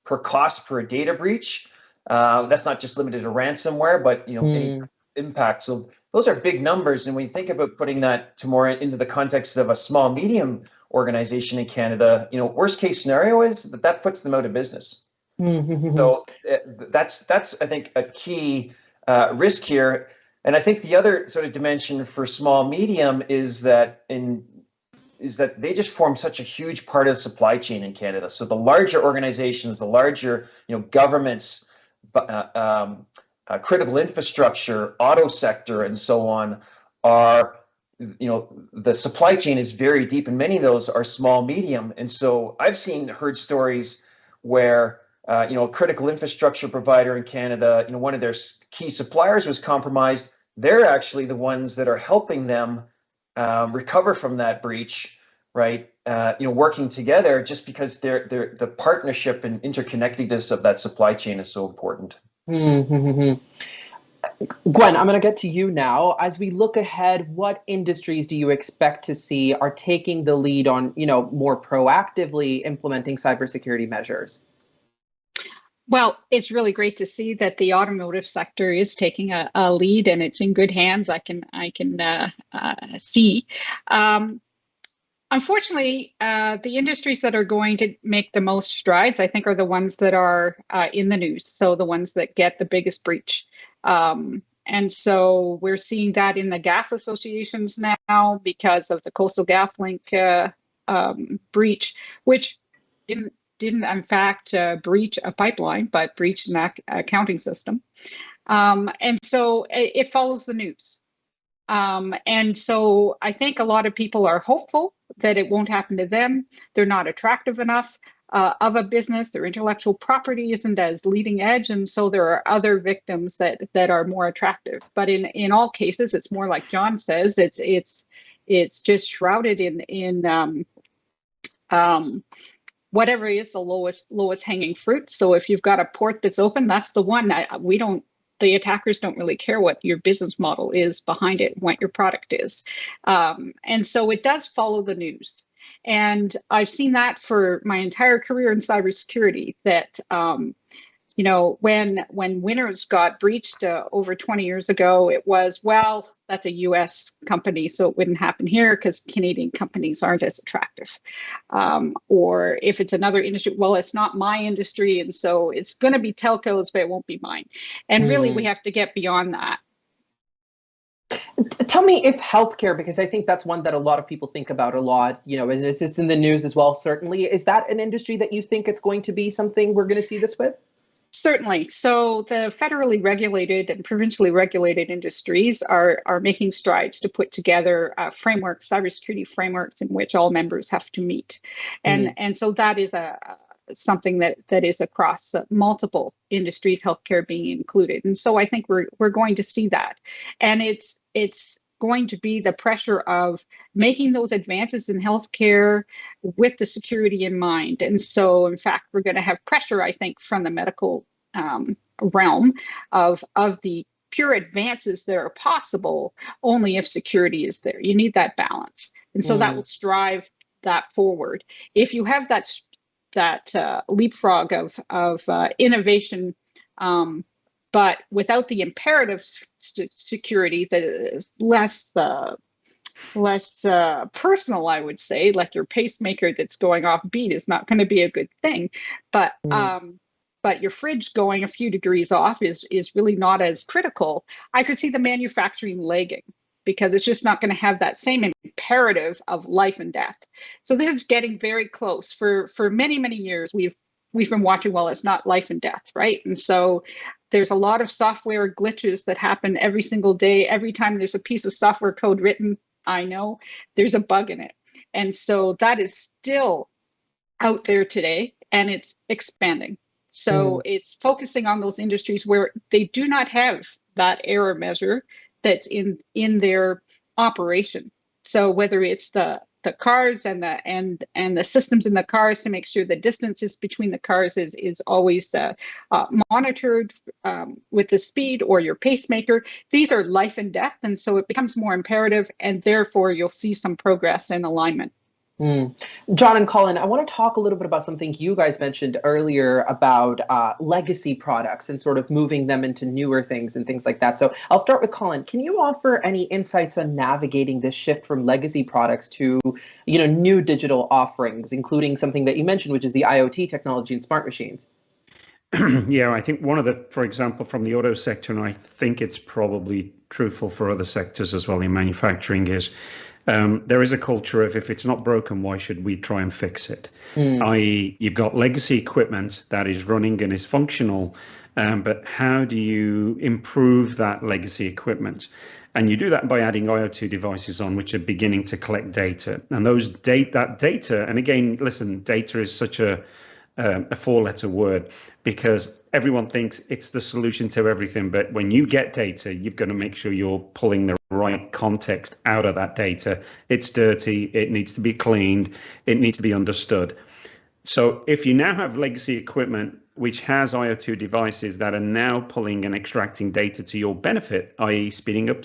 Speaker 3: per cost per data breach. That's not just limited to ransomware, but any impact. So those are big numbers, and when you think about putting that to more into the context of a small medium organization in Canada, worst case scenario is that puts them out of business. So that's I think a key risk here. And I think the other sort of dimension for small medium is that they just form such a huge part of the supply chain in Canada. So the larger organizations, the larger governments, critical infrastructure, auto sector, and so on are, the supply chain is very deep, and many of those are small, medium. And so I've heard stories where, a critical infrastructure provider in Canada, one of their key suppliers was compromised. They're actually the ones that are helping them recover from that breach, right? Working together, just because the partnership and interconnectedness of that supply chain is so important.
Speaker 1: Gwen, I'm going to get to you now. As we look ahead, what industries do you expect to see are taking the lead on, more proactively implementing cybersecurity measures?
Speaker 5: Well, it's really great to see that the automotive sector is taking a lead, and it's in good hands. I can see. Unfortunately, the industries that are going to make the most strides, I think, are the ones that are in the news. So the ones that get the biggest breach. And so we're seeing that in the gas associations now because of the Coastal GasLink breach, which didn't in fact breach a pipeline, but breached an accounting system. And so it follows the news. And so I think a lot of people are hopeful that it won't happen to them. They're not attractive enough of a business. Their intellectual property isn't as leading edge, and so there are other victims that are more attractive. But in all cases, it's more like John says. It's just shrouded in whatever is the lowest hanging fruit. So if you've got a port that's open, that's the one. The attackers don't really care what your business model is behind it, what your product is. And so it does follow the news. And I've seen that for my entire career in cybersecurity, that, when Winners got breached over 20 years ago, it was, well, that's a US company, so it wouldn't happen here because Canadian companies aren't as attractive. Or if it's another industry, well, it's not my industry, and so it's going to be telcos, but it won't be mine. And really, we have to get beyond that.
Speaker 1: Tell me if healthcare, because I think that's one that a lot of people think about a lot, it's in the news as well, certainly. Is that an industry that you think it's going to be something we're going to see this with?
Speaker 5: Certainly. So the federally regulated and provincially regulated industries are making strides to put together frameworks, cybersecurity frameworks in which all members have to meet. And so that is something that is across multiple industries, healthcare being included. And so I think we're going to see that. And it's going to be the pressure of making those advances in healthcare with the security in mind. And so, in fact, we're going to have pressure, I think, from the medical realm of the pure advances that are possible only if security is there. You need that balance. And so that will strive that forward. If you have that leapfrog of innovation, but without the imperative security that is less personal, I would say, like your pacemaker that's going off beat is not going to be a good thing. But your fridge going a few degrees off is really not as critical. I could see the manufacturing lagging because it's just not going to have that same imperative of life and death. So this is getting very close. For many, many years, we've been watching, well, it's not life and death, right? And so there's a lot of software glitches that happen every single day. Every time there's a piece of software code written, I know there's a bug in it. And so that is still out there today, and it's expanding. So it's focusing on those industries where they do not have that error measure that's in their operation. So whether it's the cars and the systems in the cars to make sure the distances between the cars is always monitored with the speed, or your pacemaker, these are life and death. And so it becomes more imperative, and therefore you'll see some progress and alignment.
Speaker 1: John and Colin, I want to talk a little bit about something you guys mentioned earlier about legacy products and sort of moving them into newer things and things like that. So I'll start with Colin. Can you offer any insights on navigating this shift from legacy products to, new digital offerings, including something that you mentioned, which is the IoT technology and smart machines?
Speaker 4: Yeah, I think one of for example, from the auto sector, and I think it's probably truthful for other sectors as well in manufacturing, is there is a culture of, if it's not broken, why should we try and fix it? I.e., you've got legacy equipment that is running and is functional, but how do you improve that legacy equipment? And you do that by adding IoT devices on, which are beginning to collect data. And that data, and again, listen, data is such a four-letter word, because everyone thinks it's the solution to everything. But when you get data, you've got to make sure you're pulling the right context out of that data. It's dirty, it needs to be cleaned, it needs to be understood. So if you now have legacy equipment which has IoT devices that are now pulling and extracting data to your benefit, i.e. speeding up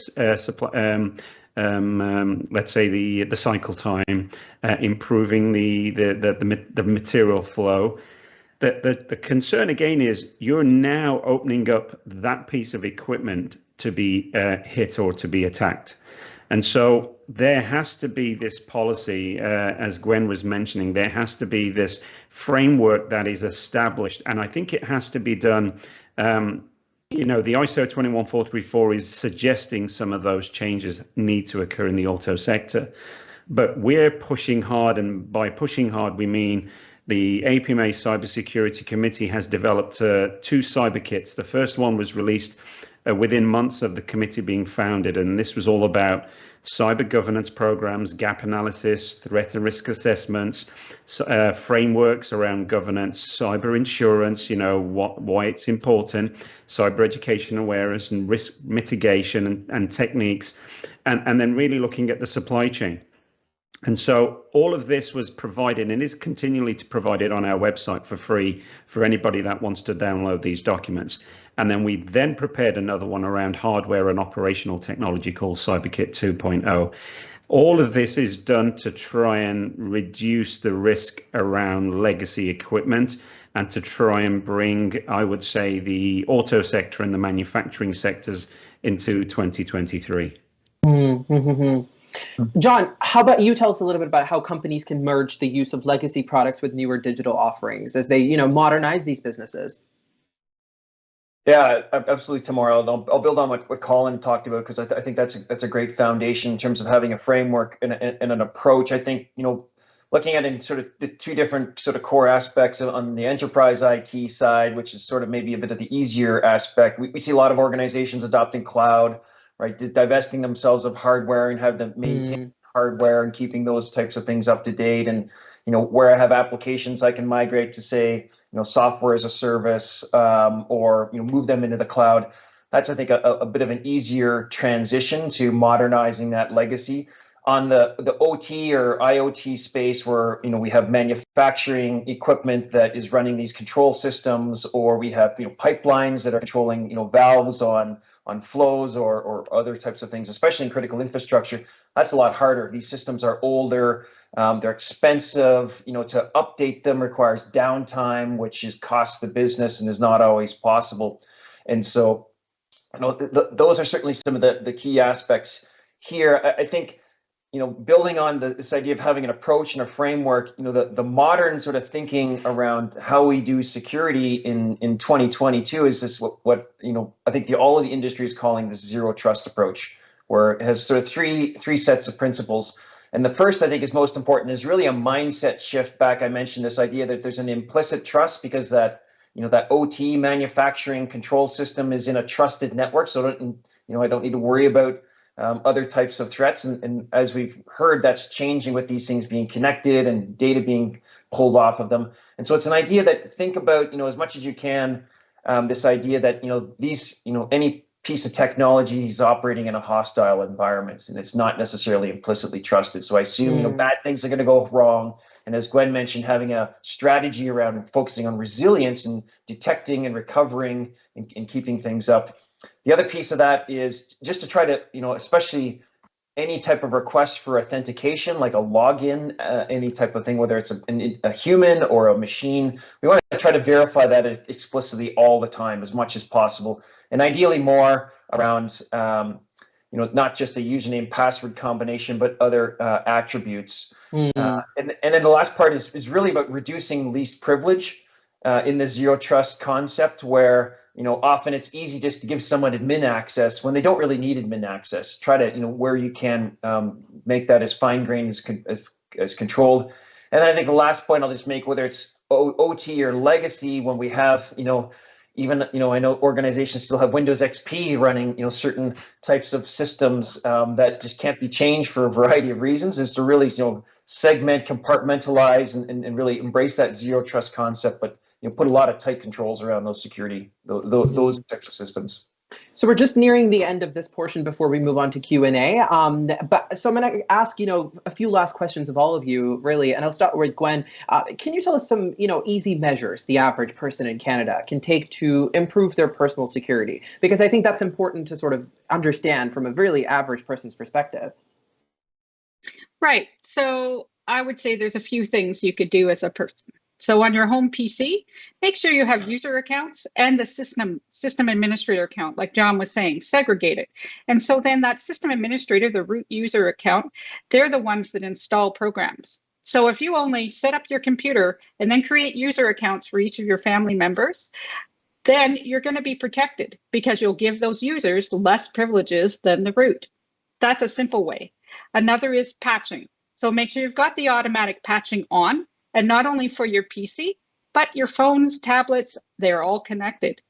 Speaker 4: let's say the cycle time, improving the material flow. The concern again is you're now opening up that piece of equipment to be hit or to be attacked. And so there has to be this policy, as Gwen was mentioning, there has to be this framework that is established. And I think it has to be done. The ISO 21434 is suggesting some of those changes need to occur in the auto sector. But we're pushing hard, and by pushing hard, we mean the APMA Cybersecurity Committee has developed 2 cyber kits. The first one was released within months of the committee being founded, and this was all about cyber governance programs, gap analysis, threat and risk assessments, frameworks around governance, cyber insurance, why it's important, cyber education awareness and risk mitigation and techniques, and then really looking at the supply chain. And so all of this was provided and is continually provided on our website for free for anybody that wants to download these documents. And then we then prepared another one around hardware and operational technology called CyberKit 2.0. All of this is done to try and reduce the risk around legacy equipment and to try and bring, I would say, the auto sector and the manufacturing sectors into 2023.
Speaker 1: John, how about you tell us a little bit about how companies can merge the use of legacy products with newer digital offerings as they, modernize these businesses?
Speaker 3: Yeah, absolutely, Tamara. I'll build on what Colin talked about, because I think that's a great foundation in terms of having a framework and an approach. I think, looking at it in sort of the 2 different sort of core aspects on the enterprise IT side, which is sort of maybe a bit of the easier aspect. We see a lot of organizations adopting cloud, right? Divesting themselves of hardware and have them maintain hardware and keeping those types of things up to date. And, where I have applications I can migrate to, say, software as a service, or, move them into the cloud. That's, I think, a bit of an easier transition to modernizing that legacy. On the OT or IoT space, where we have manufacturing equipment that is running these control systems, or we have pipelines that are controlling valves on flows or other types of things, especially in critical infrastructure. That's a lot harder. These systems are older, they're expensive. To update them requires downtime, which costs the business and is not always possible. And so, those are certainly some of the key aspects here. I think, building on this idea of having an approach and a framework, the modern sort of thinking around how we do security in 2022 is this what I think all of the industry is calling this zero trust approach, where it has sort of three sets of principles. And the first, I think, is most important, is really a mindset shift back. I mentioned this idea that there's an implicit trust because that OT manufacturing control system is in a trusted network, so I don't need to worry about other types of threats. And as we've heard, that's changing with these things being connected and data being pulled off of them. And so it's an idea that think about, as much as you can, this idea that, any piece of technology is operating in a hostile environment and it's not necessarily implicitly trusted. So I assume, bad things are going to go wrong. And as Gwen mentioned, having a strategy around focusing on resilience and detecting and recovering and keeping things up. The other piece of that is just to try to, especially any type of request for authentication, like a login, any type of thing, whether it's a human or a machine, we want to try to verify that explicitly all the time as much as possible. And ideally more around, not just a username password combination, but other attributes. And then the last part is really about reducing least privilege in the zero trust concept, where often it's easy just to give someone admin access when they don't really need admin access. Try to, where you can, make that as fine-grained as controlled. And then I think the last point I'll just make, whether it's OT or legacy, when we have, even, I know organizations still have Windows XP running, certain types of systems that just can't be changed for a variety of reasons, is to really, segment, compartmentalize, and really embrace that zero trust concept, but put a lot of tight controls around those security, those types of systems.
Speaker 1: So we're just nearing the end of this portion before we move on to Q&A. So I'm going to ask, a few last questions of all of you, really, and I'll start with Gwen. Can you tell us some, easy measures the average person in Canada can take to improve their personal security? Because I think that's important to sort of understand from a really average person's perspective.
Speaker 5: Right. So I would say there's a few things you could do as a person. So on your home PC, make sure you have user accounts and the system administrator account, like John was saying, segregate it. And so then that system administrator, the root user account, they're the ones that install programs. So if you only set up your computer and then create user accounts for each of your family members, then you're going to be protected because you'll give those users less privileges than the root. That's a simple way. Another is patching. So make sure you've got the automatic patching on. And not only for your PC, but your phones, tablets, they're all connected.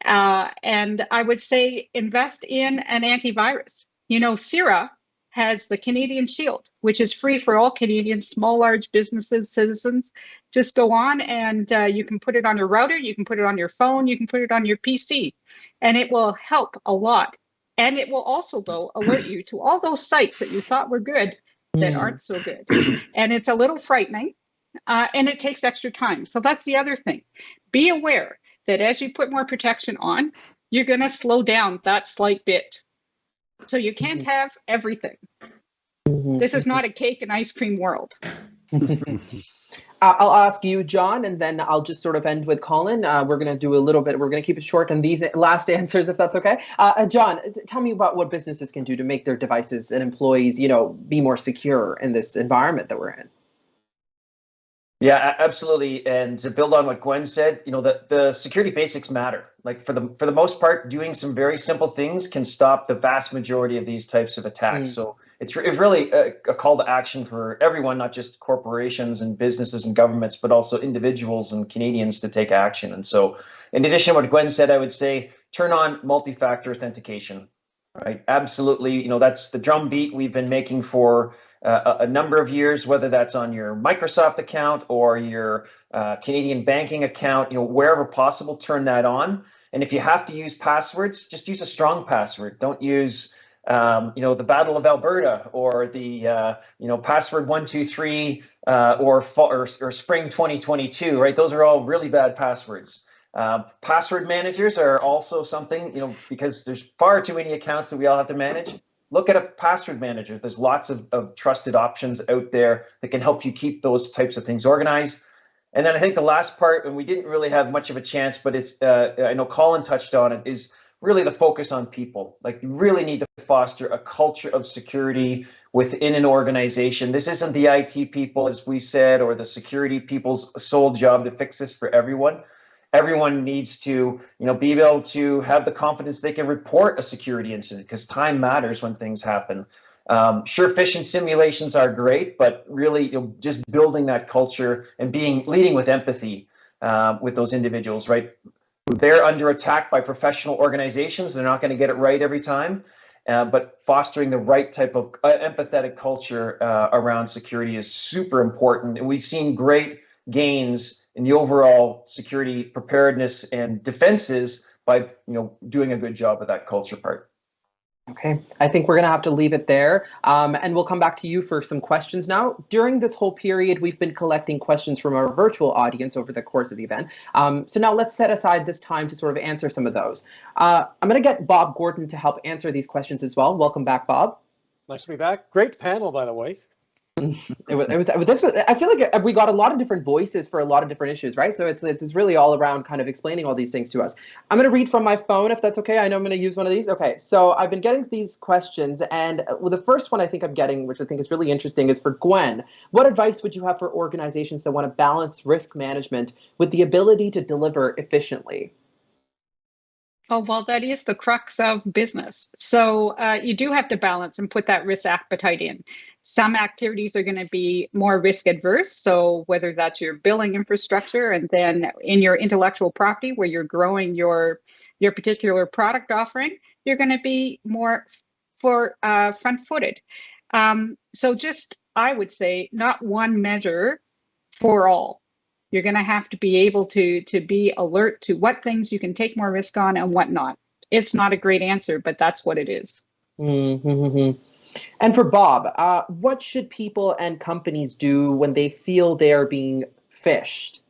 Speaker 5: And I would say invest in an antivirus. CIRA has the Canadian Shield, which is free for all Canadians, small, large businesses, citizens. Just go on and you can put it on your router, you can put it on your phone, you can put it on your PC, and it will help a lot. And it will also, though, alert you to all those sites that you thought were good that aren't so good. And it's a little frightening. And it takes extra time. So that's the other thing. Be aware that as you put more protection on, you're going to slow down that slight bit. So you can't have everything. This is not a cake and ice cream world.
Speaker 1: I'll ask you, John, and then I'll just sort of end with Colin. We're going to do a little bit, we're going to keep it short on these last answers, if that's okay. John, tell me about what businesses can do to make their devices and employees, be more secure in this environment that we're in.
Speaker 3: Yeah, absolutely. And to build on what Gwen said, the security basics matter. Like for the most part, doing some very simple things can stop the vast majority of these types of attacks. So it's really a call to action for everyone, not just corporations and businesses and governments, but also individuals and Canadians to take action. And so in addition to what Gwen said, I would say turn on multi-factor authentication, right? Absolutely. That's the drumbeat we've been making for a number of years, whether that's on your Microsoft account or your Canadian banking account, wherever possible, turn that on. And if you have to use passwords, just use a strong password. Don't use the Battle of Alberta or the password 123 or spring 2022, right? Those are all really bad passwords. Password managers are also something, because there's far too many accounts that we all have to manage. Look at a password manager. There's lots of trusted options out there that can help you keep those types of things organized. And then I think the last part, and we didn't really have much of a chance, but it's I know Colin touched on it, is really the focus on people. Like, you really need to foster a culture of security within an organization. This isn't the IT people, as we said, or the security people's sole job to fix this for everyone. Everyone needs to, be able to have the confidence they can report a security incident, because time matters when things happen. Sure, phishing simulations are great, but really, just building that culture and leading with empathy with those individuals, right? They're under attack by professional organizations. They're not going to get it right every time, but fostering the right type of empathetic culture around security is super important. And we've seen great gains in the overall security preparedness and defenses by doing a good job with that culture part.
Speaker 1: Okay, I think we're going to have to leave it there, and we'll come back to you for some questions now. During this whole period, we've been collecting questions from our virtual audience over the course of the event. So now let's set aside this time to sort of answer some of those. I'm going to get Bob Gordon to help answer these questions as well. Welcome back, Bob.
Speaker 2: Nice to be back. Great panel, by the way.
Speaker 1: I feel like we got a lot of different voices for a lot of different issues, right? So it's really all around kind of explaining all these things to us. I'm going to read from my phone, if that's okay. I know I'm going to use one of these. Okay, so I've been getting these questions, and the first one I think I'm getting, which I think is really interesting, is for Gwen. What advice would you have for organizations that want to balance risk management with the ability to deliver efficiently?
Speaker 5: Oh, well, that is the crux of business. So you do have to balance and put that risk appetite in. Some activities are going to be more risk adverse. So whether that's your billing infrastructure, and then in your intellectual property where you're growing your particular product offering, you're going to be more front-footed. So just, I would say, not one measure for all. You're going to have to be able to be alert to what things you can take more risk on and what not. It's not a great answer, but that's what it is.
Speaker 1: Mm-hmm. And for Bob, what should people and companies do when they feel they're being phished?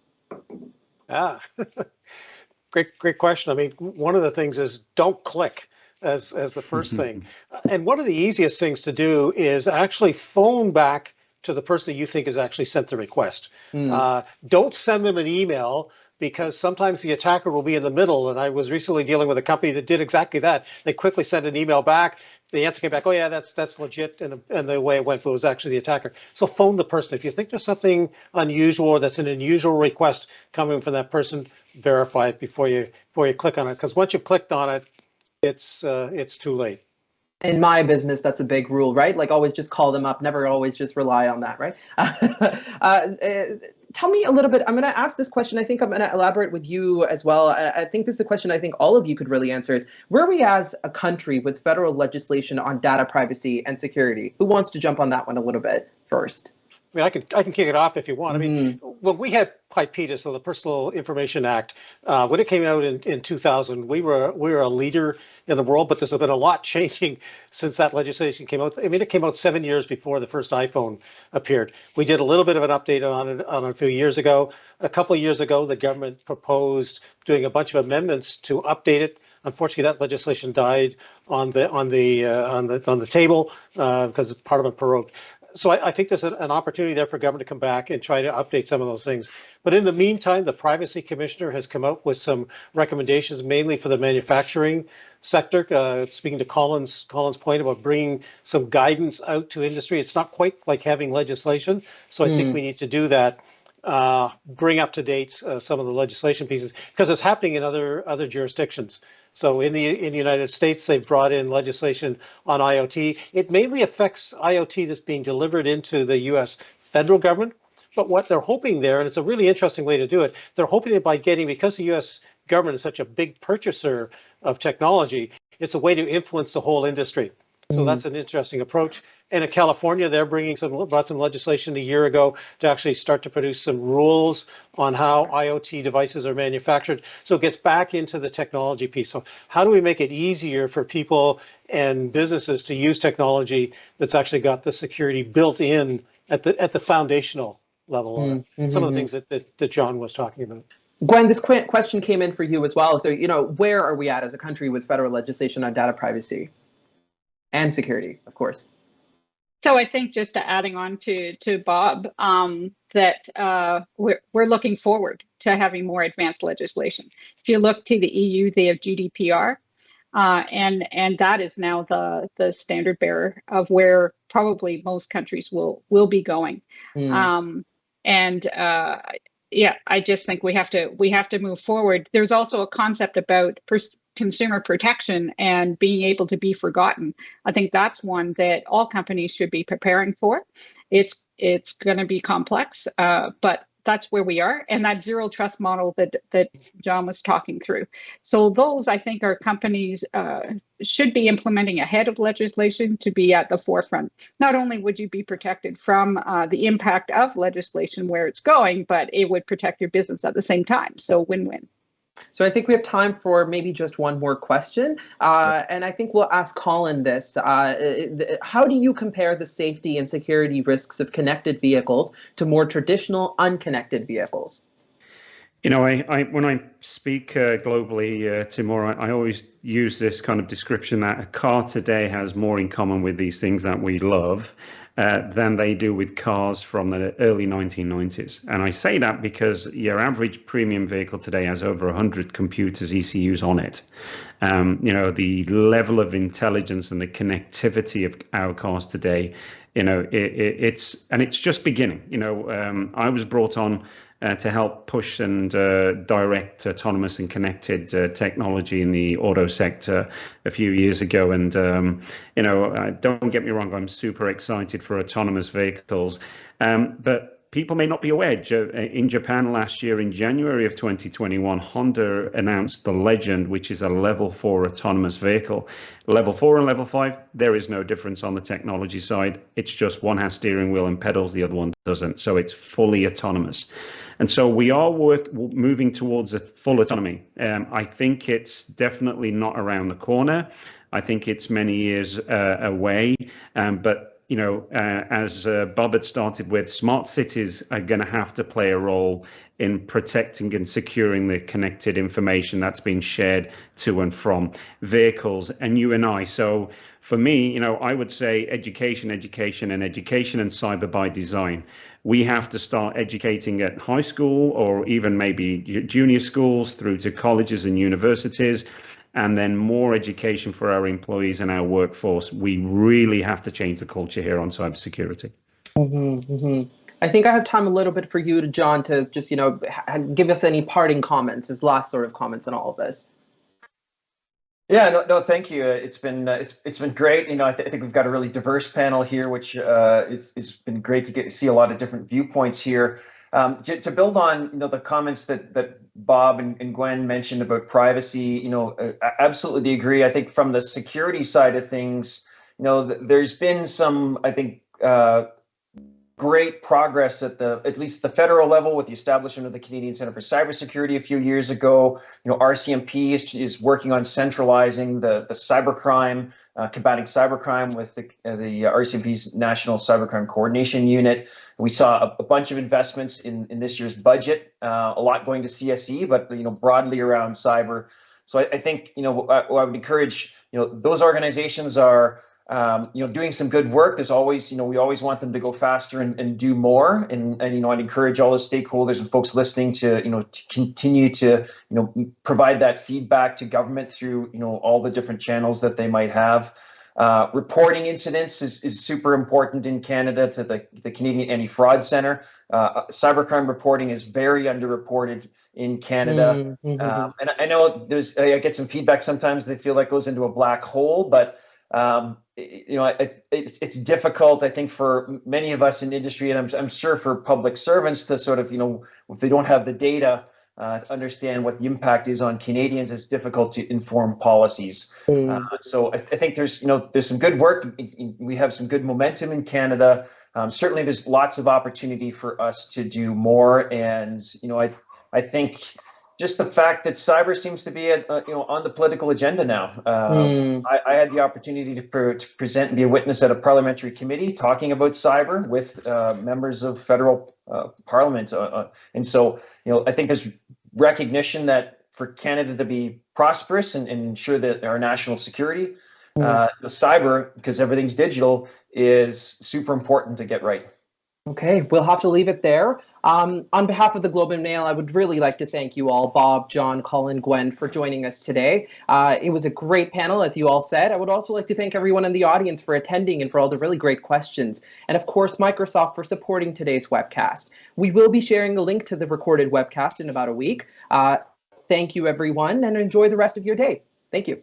Speaker 2: Great question. I mean, one of the things is don't click as the first thing. And one of the easiest things to do is actually phone back to the person that you think has actually sent the request. Don't send them an email, because sometimes the attacker will be in the middle. And I was recently dealing with a company that did exactly that. They quickly sent an email back. The answer came back, oh yeah, that's legit. And the way it went was actually the attacker. So phone the person. If you think there's something unusual, or that's an unusual request coming from that person, verify it before you click on it. Because once you've clicked on it, it's too late.
Speaker 1: In my business, that's a big rule, right? Like, always just call them up, never always just rely on that, right? Tell me a little bit, I'm going to ask this question. I think I'm going to elaborate with you as well. I think this is a question I think all of you could really answer, is where are we as a country with federal legislation on data privacy and security? Who wants to jump on that one a little bit first?
Speaker 2: I mean, I can kick it off if you want. I mean, when we had PIPEDA, so the Personal Information Act, when it came out in 2000, we were a leader in the world, but there's been a lot changing since that legislation came out. I mean, it came out 7 years before the first iPhone appeared. We did a little bit of an update on it a few years ago. A couple of years ago, the government proposed doing a bunch of amendments to update it. Unfortunately, that legislation died on the table because it's part of a prorogued. So I think there's an opportunity there for government to come back and try to update some of those things. But in the meantime, the Privacy Commissioner has come out with some recommendations, mainly for the manufacturing sector. Speaking to Colin's point about bringing some guidance out to industry, it's not quite like having legislation. So I think we need to do that. Bring up to date some of the legislation pieces, because it's happening in other jurisdictions. So in the United States, they've brought in legislation on IoT. It mainly affects IoT that's being delivered into the U.S. federal government. But what they're hoping there, and it's a really interesting way to do it, they're hoping that by because the U.S. government is such a big purchaser of technology, it's a way to influence the whole industry. So that's an interesting approach. And in California, they're brought some legislation a year ago to actually start to produce some rules on how IoT devices are manufactured. So it gets back into the technology piece. So how do we make it easier for people and businesses to use technology that's actually got the security built in at the foundational level? Some of the things that John was talking about.
Speaker 1: Gwen, this question came in for you as well. So, where are we at as a country with federal legislation on data privacy and security, of course?
Speaker 5: So I think just adding on to Bob, that we're looking forward to having more advanced legislation. If you look to the EU, they have GDPR, and that is now the standard bearer of where probably most countries will be going. Yeah, I just think we have to move forward. There's also a concept about consumer protection and being able to be forgotten. I think that's one that all companies should be preparing for. It's going to be complex, but that's where we are, and that zero trust model that John was talking through. So those, I think, are companies should be implementing ahead of legislation to be at the forefront. Not only would you be protected from the impact of legislation where it's going, but it would protect your business at the same time. So win-win.
Speaker 1: So I think we have time for maybe just one more question. And I think we'll ask Colin this. How do you compare the safety and security risks of connected vehicles to more traditional unconnected vehicles?
Speaker 4: When I speak globally, Timur, I always use this kind of description that a car today has more in common with these things that we love than they do with cars from the early 1990s. And I say that because your average premium vehicle today has over 100 computers, ECUs on it. The level of intelligence and the connectivity of our cars today, it's just beginning. I was brought on to help push and direct autonomous and connected technology in the auto sector a few years ago. And, don't get me wrong, I'm super excited for autonomous vehicles. But people may not be aware, in Japan last year, in January of 2021, Honda announced the Legend, which is a level 4 autonomous vehicle. Level 4 and level 5, there is no difference on the technology side. It's just one has steering wheel and pedals, the other one doesn't. So it's fully autonomous. And so we are moving towards a full autonomy. I think it's definitely not around the corner. I think it's many years away. But as Bob had started with, smart cities are going to have to play a role in protecting and securing the connected information that's being shared to and from vehicles and you and I. So for me, I would say education, and cyber by design. We have to start educating at high school or even maybe junior schools through to colleges and universities, and then more education for our employees and our workforce. We really have to change the culture here on cybersecurity.
Speaker 1: I think I have time a little bit for you, John, to just, give us any parting comments, as last sort of comments on all of this.
Speaker 3: Yeah, no, thank you. It's been great. I think we've got a really diverse panel here, which it's been great to see a lot of different viewpoints here. To build on the comments that Bob and Gwen mentioned about privacy, I absolutely agree. I think from the security side of things, there's been some, I think, great progress at least the federal level with the establishment of the Canadian Centre for Cybersecurity a few years ago. RCMP is working on centralizing the cybercrime, combating cybercrime with the RCMP's National Cybercrime Coordination Unit. We saw a bunch of investments in this year's budget, a lot going to CSE, but broadly around cyber. So I think I would encourage those organizations are doing some good work. There's always, we always want them to go faster and do more. And I'd encourage all the stakeholders and folks listening to, to continue to, provide that feedback to government through, all the different channels that they might have. Reporting incidents is super important in Canada to the Canadian Anti-Fraud Centre. Cybercrime reporting is very underreported in Canada. And I know I get some feedback sometimes they feel like goes into a black hole, but it's difficult, I think, for many of us in industry, and I'm sure for public servants to sort of, if they don't have the data, understand what the impact is on Canadians, it's difficult to inform policies. So I think there's some good work. We have some good momentum in Canada. Certainly, there's lots of opportunity for us to do more, and I think just the fact that cyber seems to be on the political agenda now. I had the opportunity to present and be a witness at a parliamentary committee talking about cyber with members of federal parliament, and so I think there's recognition that for Canada to be prosperous and ensure that our national security, the cyber, because everything's digital, is super important to get right.
Speaker 1: Okay, we'll have to leave it there. On behalf of the Globe and Mail, I would really like to thank you all, Bob, John, Colin, Gwen, for joining us today. It was a great panel, as you all said. I would also like to thank everyone in the audience for attending and for all the really great questions. And of course, Microsoft for supporting today's webcast. We will be sharing the link to the recorded webcast in about a week. Thank you, everyone, and enjoy the rest of your day. Thank you.